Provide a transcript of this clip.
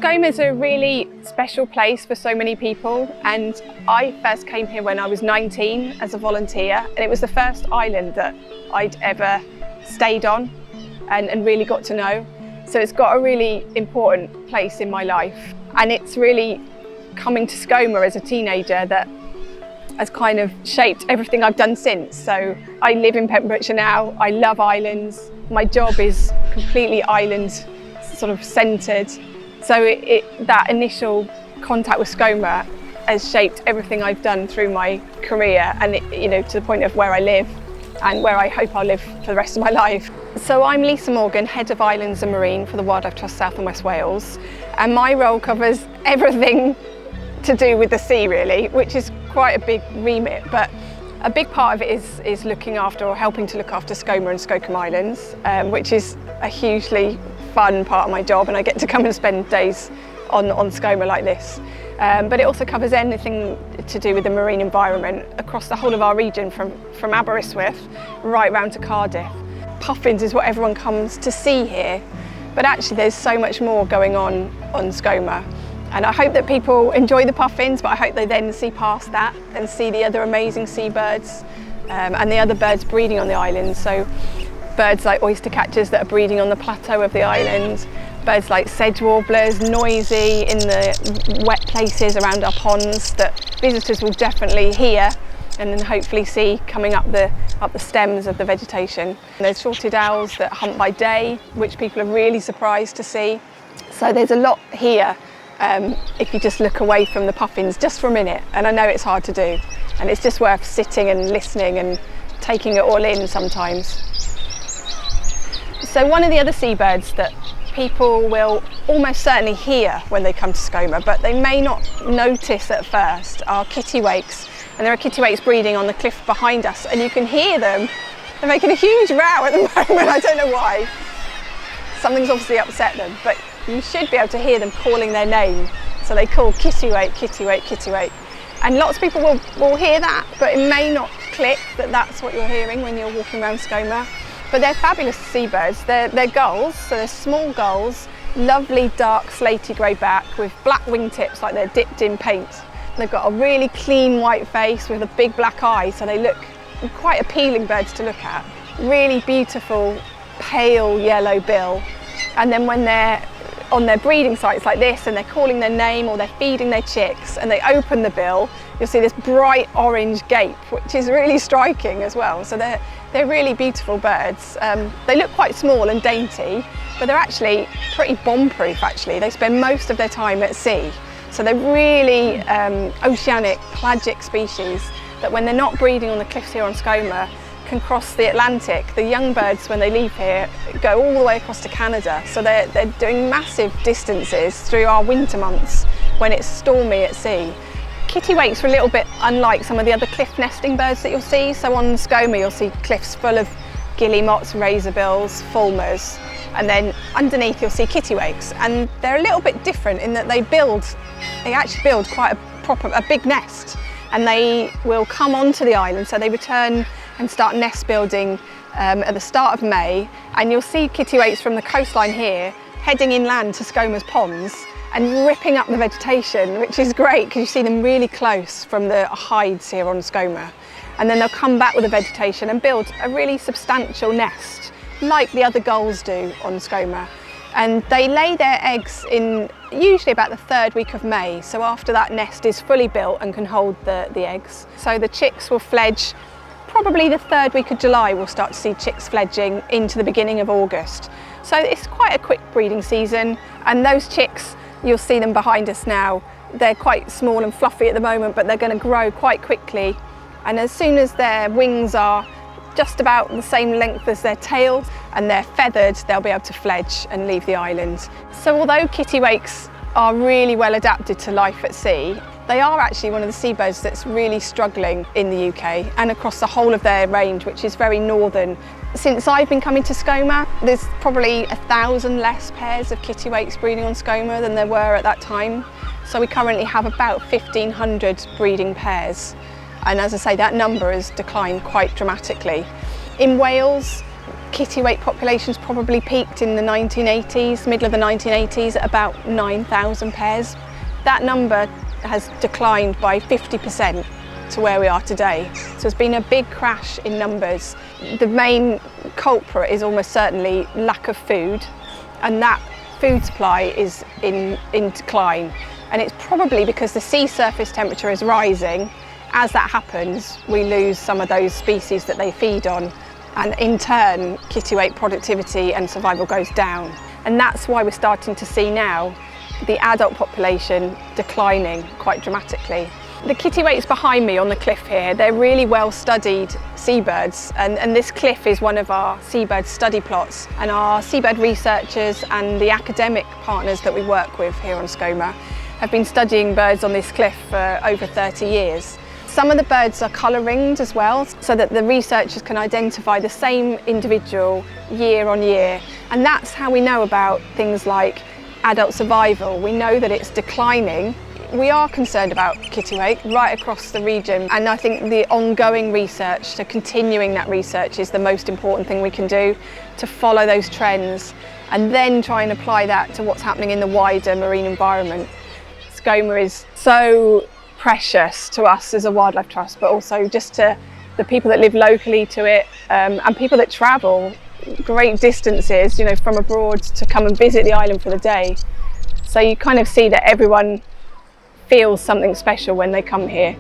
Skomer is a really special place for so many people, and I first came here when I was 19 as a volunteer, and it was the first island that I'd ever stayed on and really got to know. So it's got a really important place in my life, and it's really coming to Skomer as a teenager that has kind of shaped everything I've done since. So I live in Pembrokeshire now, I love islands, my job is completely island sort of centred. So that initial contact with Skomer has shaped everything I've done through my career, and to the point of where I live and where I hope I'll live for the rest of my life. So I'm Lisa Morgan, Head of Islands and Marine for the Wildlife Trust South and West Wales, and my role covers everything to do with the sea really, which is quite a big remit, but a big part of it is looking after or helping to look after Skomer and Skomer Islands, which is a hugely fun part of my job, and I get to come and spend days on Skomer like this. But it also covers anything to do with the marine environment across the whole of our region, from Aberystwyth right round to Cardiff. Puffins is what everyone comes to see here, but actually there's so much more going on Skomer. And I hope that people enjoy the puffins, but I hope they then see past that and see the other amazing seabirds and the other birds breeding on the island. So birds like oyster catchers that are breeding on the plateau of the island, birds like sedge warblers, noisy in the wet places around our ponds that visitors will definitely hear and then hopefully see coming up the stems of the vegetation. And there's short-eared owls that hunt by day, which people are really surprised to see. So there's a lot here if you just look away from the puffins just for a minute, and I know it's hard to do, and it's just worth sitting and listening and taking it all in sometimes. So one of the other seabirds that people will almost certainly hear when they come to Skomer, but they may not notice at first, are kittiwakes. And there are kittiwakes breeding on the cliff behind us, and you can hear them. They're making a huge row at the moment, I don't know why. Something's obviously upset them, but you should be able to hear them calling their name. So they call kittiwake, kittiwake, kittiwake. And lots of people will hear that, but it may not click that that's what you're hearing when you're walking around Skomer. But they're fabulous seabirds. They're gulls, so they're small gulls, lovely dark slaty grey back with black wingtips like they're dipped in paint. They've got a really clean white face with a big black eye, so they look quite appealing birds to look at. Really beautiful pale yellow bill. And then when they're on their breeding sites like this and they're calling their name or they're feeding their chicks and they open the bill, you'll see this bright orange gape, which is really striking as well. So they're really beautiful birds. They look quite small and dainty, but they're actually pretty bomb-proof actually. They spend most of their time at sea. So they're really oceanic, pelagic species that when they're not breeding on the cliffs here on Skomer, can cross the Atlantic. The young birds, when they leave here, go all the way across to Canada. So they're doing massive distances through our winter months when it's stormy at sea. Kittiwakes are a little bit unlike some of the other cliff nesting birds that you'll see. So on Skomer you'll see cliffs full of guillemots, razorbills, fulmars, and then underneath you'll see kittiwakes. And they're a little bit different in that they actually build quite a big nest, and they will come onto the island. So they return and start nest building at the start of May, and you'll see kittiwakes from the coastline here heading inland to Skomer's ponds and ripping up the vegetation, which is great because you see them really close from the hides here on Skomer. And then they'll come back with the vegetation and build a really substantial nest like the other gulls do on Skomer. And they lay their eggs in usually about the 3rd week of May, so after that nest is fully built and can hold the eggs. So the chicks will fledge probably the 3rd week of July. We'll start to see chicks fledging into the beginning of August. So it's quite a quick breeding season, and those chicks, you'll see them behind us now. They're quite small and fluffy at the moment, but they're going to grow quite quickly. And as soon as their wings are just about the same length as their tail and they're feathered, they'll be able to fledge and leave the island. So although kittiwakes are really well adapted to life at sea, they are actually one of the seabirds that's really struggling in the UK and across the whole of their range, which is very northern. Since I've been coming to Skomer, there's probably 1,000 less pairs of kittiwakes breeding on Skomer than there were at that time. So we currently have about 1,500 breeding pairs. And as I say, that number has declined quite dramatically. In Wales, Kittiwake populations probably peaked in the 1980s, middle of the 1980s, at about 9,000 pairs. That number has declined by 50% to where we are today. So it's been a big crash in numbers. The main culprit is almost certainly lack of food, and that food supply is in decline. And it's probably because the sea surface temperature is rising. As that happens, we lose some of those species that they feed on, and in turn, kittiwake productivity and survival goes down. And that's why we're starting to see now the adult population declining quite dramatically. The kittiwakes behind me on the cliff here, they're really well studied seabirds, and this cliff is one of our seabird study plots, and our seabird researchers and the academic partners that we work with here on Skomer have been studying birds on this cliff for over 30 years. Some of the birds are colour ringed as well, so that the researchers can identify the same individual year on year, and that's how we know about things like adult survival. We know that it's declining. We are concerned about kittiwake right across the region, and I think the ongoing research, so continuing that research, is the most important thing we can do to follow those trends and then try and apply that to what's happening in the wider marine environment. Skomer is so precious to us as a wildlife trust, but also just to the people that live locally to it, and people that travel great distances, you know, from abroad to come and visit the island for the day. So you kind of see that everyone feels something special when they come here.